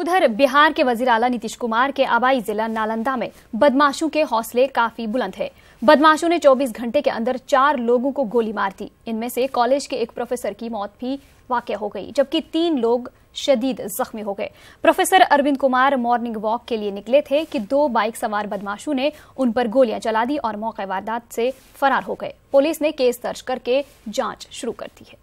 उधर बिहार के वजीर आला नीतीश कुमार के आबाई जिला नालंदा में बदमाशों के हौसले काफी बुलंद है। बदमाशों ने 24 घंटे के अंदर 4 लोगों को गोली मार दी। इनमें से कॉलेज के एक प्रोफेसर की मौत भी वाकया हो गई, जबकि 3 लोग शदीद जख्मी हो गए। Professor Arvind Kumar morning walk के लिए निकले थे कि 2 बाइक सवार बदमाशों ने उन पर गोलियां चला दी और मौके वारदात से फरार हो गए। पुलिस ने केस दर्ज करके जांच शुरू कर दी है।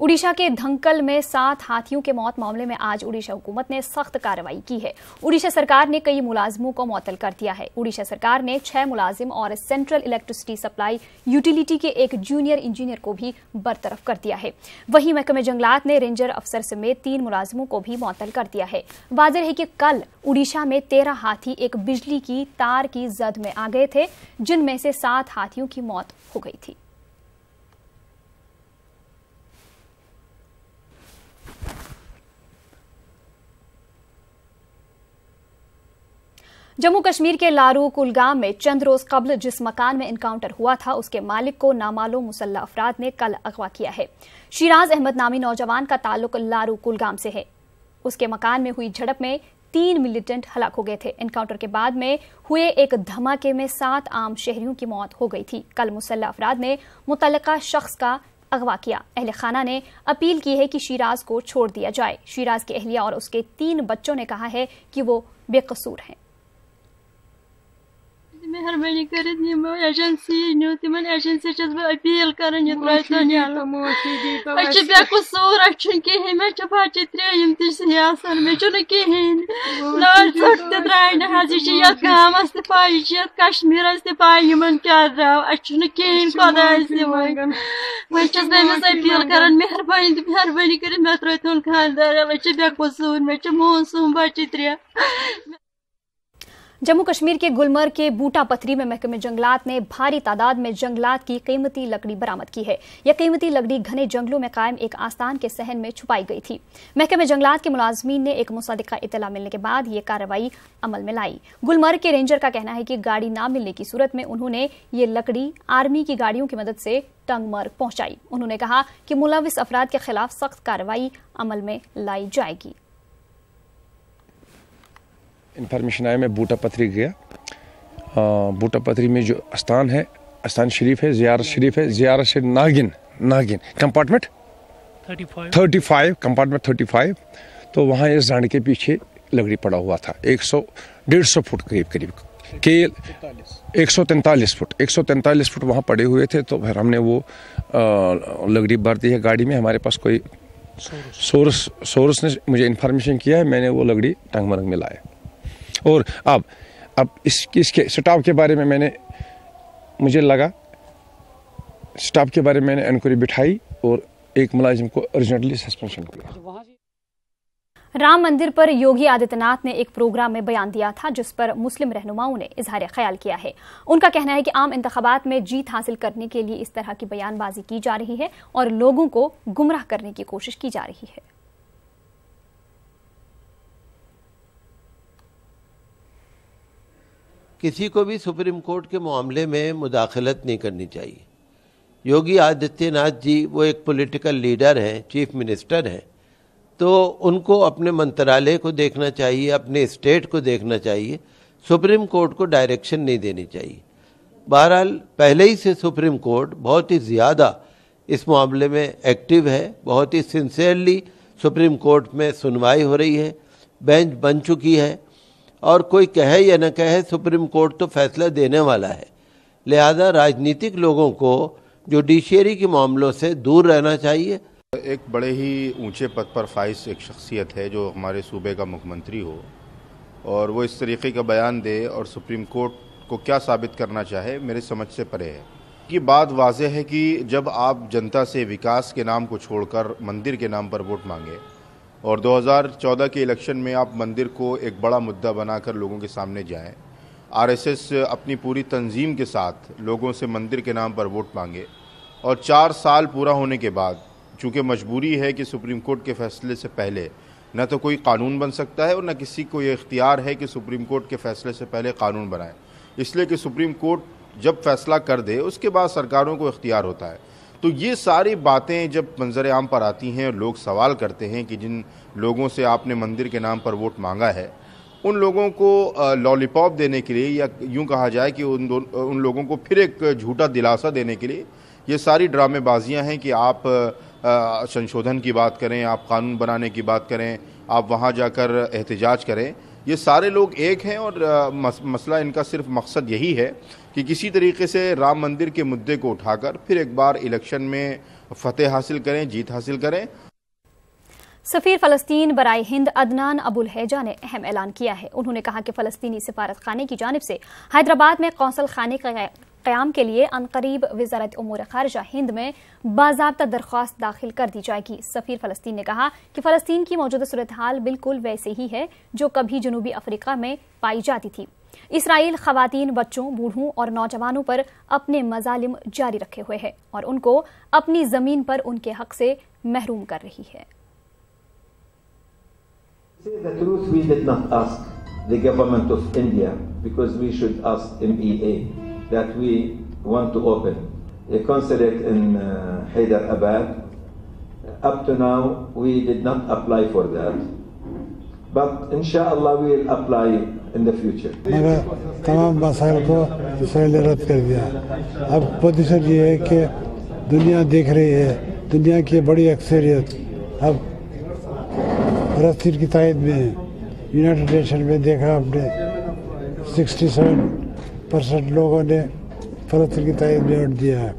उड़ीसा के धंकल में 7 हाथियों के मौत मामले में आज उड़ीसा हुकूमत ने सख्त कार्रवाई की है। उड़ीसा सरकार ने कई मुलाजिमों को मुअत्तल कर दिया है। उड़ीसा सरकार ने 6 मुलाजिम और सेंट्रल इलेक्ट्रिसिटी सप्लाई यूटिलिटी के एक जूनियर इंजीनियर को भी बरतरफ कर दिया है। वहीं महकमे जंगलात ने रेंजर अफसर समेत 3 मुलाजिमों को भी मुअत्तल कर दिया है। वाज़ेह है कि कल उड़ीसा में 13 हाथी एक बिजली की तार की जद में आ गए थे, जिनमें से 7 हाथियों की मौत हो गई थी। जम्मू कश्मीर के लारू कुलगाम में चंद रोज कबल जिस मकान में इनकाउंटर हुआ था, उसके मालिक को नामालूम मुसल्लह अफराद ने कल अगवा किया है। शिराज अहमद नामी नौजवान का ताल्लुक लारू कुलगाम से है। उसके मकान में हुई झड़प में 3 मिलिटेंट हलाक हो गए थे। इनकाउंटर के बाद में हुए एक धमाके में 7 आम शहरियों की मौत हो गई थी। कल मुसल्लह अफराद ने मुतल्लिका शख्स का अगवा किया। अहले खाना ने अपील की है कि शिराज को छोड़ दिया जाए। शिराज की अहलिया और उसके 3 बच्चों ने कहा है कि वो बेकसूर हैं। मेहरबानी करित निमो एजेंसी न्यू तिमन एजेंसी चस बे अपील करन यत्रायतन यालो अच्छे बे कसूर अच्छन के है मैं चपाचे त्रेयम तिस यासन में चुन के हैं लाल सख्त त्राइन हाजी या काम अस्त पाइजत कश्मीर अस्त पाइ यमन क्या राव अच्छन के खुदा से मैं चस बे मैं अपील करन मेहरबानी करित मैं यत्रायतन खानदार अच्छे बे कसूर में चमोसुम बचे त्रे। जम्मू कश्मीर के गुलमर्ग के बूटा पथरी में महकमे जंगलात ने भारी तादाद में जंगलात की कीमती लकड़ी बरामद की है। यह कीमती लकड़ी घने जंगलों में कायम एक आस्थान के सहन में छुपाई गई थी। महकमे जंगलात के मुलाजमीन ने एक मुसद्दिका इत्तला मिलने के बाद यह कार्रवाई अमल में लाई। गुलमर्ग के रेंजर का कहना है कि गाड़ी न मिलने की सूरत में उन्होंने ये लकड़ी आर्मी की गाड़ियों की मदद से टंगमर्ग पहुंचाई। उन्होंने कहा कि मुलविस अफराद के खिलाफ सख्त कार्रवाई अमल में लाई जाएगी। इन्फॉर्मेशन आया, मैं बूटा पथरी गया। बूटा पथरी में जो स्थान है, स्थान शरीफ है, ज़ियारत शरीफ है। ज़ियारत शरीफ नागिन कंपार्टमेंट 35 कंपार्टमेंट 35। तो वहाँ इस झाड़ के पीछे लकड़ी पड़ा हुआ था 100-150 फुट करीब के 143 फुट वहाँ पड़े हुए थे। तो फिर हमने वो लकड़ी भर दी है गाड़ी में। हमारे पास कोई सोर्स ने मुझे इन्फॉर्मेशन किया है, मैंने वो लकड़ी टंगमर्ग में लाया। और अब इसके स्टाफ के बारे में मुझे लगा स्टाफ के बारे में मैंने इंक्वायरी बिठाई और एक मुलाजिम को अर्जेंटली सस्पेंशन किया। राम मंदिर पर योगी आदित्यनाथ ने एक प्रोग्राम में बयान दिया था, जिस पर मुस्लिम रहनुमाओं ने इजहार ख्याल किया है। उनका कहना है कि आम इंतखाबात में जीत हासिल करने के लिए इस तरह की बयानबाजी की जा रही है और लोगों को गुमराह करने की कोशिश की जा रही है। किसी को भी सुप्रीम कोर्ट के मामले में मुदाखलत नहीं करनी चाहिए। योगी आदित्यनाथ जी वो एक पॉलिटिकल लीडर हैं, चीफ मिनिस्टर हैं, तो उनको अपने मंत्रालय को देखना चाहिए, अपने स्टेट को देखना चाहिए। सुप्रीम कोर्ट को डायरेक्शन नहीं देनी चाहिए। बहरहाल पहले ही से सुप्रीम कोर्ट बहुत ही ज़्यादा इस मामले में एक्टिव है। बहुत ही सिंसियरली सुप्रीम कोर्ट में सुनवाई हो रही है, बेंच बन चुकी है और कोई कहे या न कहे सुप्रीम कोर्ट तो फैसला देने वाला है। लिहाजा राजनीतिक लोगों को जुडिशरी के मामलों से दूर रहना चाहिए। एक बड़े ही ऊंचे पद पर फाइज एक शख्सियत है जो हमारे सूबे का मुख्यमंत्री हो और वो इस तरीके का बयान दे और सुप्रीम कोर्ट को क्या साबित करना चाहे, मेरे समझ से परे है। कि बात वाज़ेह है कि जब आप जनता से विकास के नाम को छोड़कर मंदिर के नाम पर वोट मांगे और 2014 के इलेक्शन में आप मंदिर को एक बड़ा मुद्दा बनाकर लोगों के सामने जाएं, आरएसएस अपनी पूरी तंजीम के साथ लोगों से मंदिर के नाम पर वोट मांगे और 4 साल पूरा होने के बाद चूँकि मजबूरी है कि सुप्रीम कोर्ट के फैसले से पहले न तो कोई कानून बन सकता है और न किसी को ये इख्तियार है कि सुप्रीम कोर्ट के फैसले से पहले कानून बनाए, इसलिए कि सुप्रीम कोर्ट जब फैसला कर दे उसके बाद सरकारों को इख्तियार होता है। तो ये सारी बातें जब मंजर आम पर आती हैं और लोग सवाल करते हैं कि जिन लोगों से आपने मंदिर के नाम पर वोट मांगा है, उन लोगों को लॉलीपॉप देने के लिए, या यूं कहा जाए कि उन लोगों को फिर एक झूठा दिलासा देने के लिए ये सारी ड्रामेबाजियां हैं कि आप संशोधन की बात करें, आप कानून बनाने की बात करें, आप वहां जाकर एहतजाज करें। ये सारे लोग एक हैं और मसला इनका सिर्फ मकसद यही है कि किसी तरीके से राम मंदिर के मुद्दे को उठाकर फिर एक बार इलेक्शन में फतेह हासिल करें, जीत हासिल करें। सफीर फ़लस्तीन बराए हिंद अदनान अबुल हैजा ने अहम ऐलान किया है। उन्होंने कहा कि फ़लस्तीनी सिफारत खाने की जानिब से हैदराबाद में कौंसल खाने का क़याम के लिए अनकरीब वज़ारत उमूर ख़ारिजा हिंद में बाज़ाब्ता दरख्वास्त दाखिल कर दी जाएगी। सफीर फ़लस्तीन ने कहा कि फ़लस्तीन की मौजूदा सूरत हाल बिल्कुल वैसे ही है जो कभी जनूबी अफ्रीका में पाई जाती थी। इसराइल ख़वातीन, बच्चों, बूढ़ों और नौजवानों पर अपने मज़ालिम जारी रखे हुए है और उनको अपनी ज़मीन पर उनके हक से महरूम कर रही है। The truth, we did not ask the government of India because we should ask MEA that we want to open a consulate in Hyderabad. Up to now, we did not apply for that, but inshallah we will apply in the future. मगर तमाम मसाइल को Israel ने रद्द कर दिया। अब position ये है कि दुनिया देख रही है, दुनिया की बड़ी अक्सरियत अब फ़लस्तीन की तायद में है। यूनाइटेड नेशन में देखा आपने 67% लोगों ने फ़लस्तीन की तायद में वोट दिया है।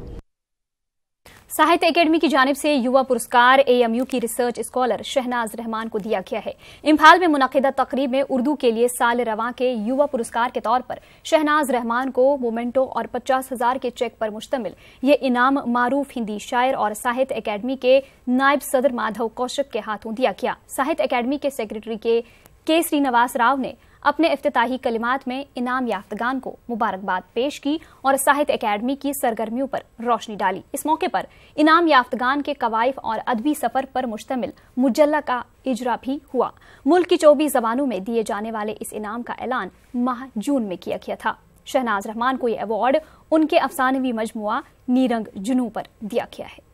साहित्य एकेडमी की जानिब से युवा पुरस्कार AMU की रिसर्च स्कॉलर शहनाज रहमान को दिया गया है। इम्फाल में मुनक़िदा तकरीब में उर्दू के लिए साल रवां के युवा पुरस्कार के तौर पर शहनाज रहमान को मोमेंटो और 50,000 के चेक पर मुश्तमिल ये इनाम मारूफ हिंदी शायर और साहित्य एकेडमी के नायब सदर माधव कौशिक के हाथों दिया गया। साहित्य एकेडमी के सेक्रेटरी के श्रीनिवास राव ने अपने इफ्तिताही कलिमात में इनाम याफ्तगान को मुबारकबाद पेश की और साहित्य एकेडमी की सरगर्मियों पर रोशनी डाली। इस मौके पर इनाम याफ्तगान के कवायफ और अदबी सफर पर मुश्तमिल मुजल्ला का इजरा भी हुआ। मुल्क की 24 जबानों में दिए जाने वाले इस इनाम का ऐलान माह जून में किया गया था। शहनाज रहमान को यह अवार्ड उनके अफसानवी मजमुआ नीरंग जुनू पर दिया गया है।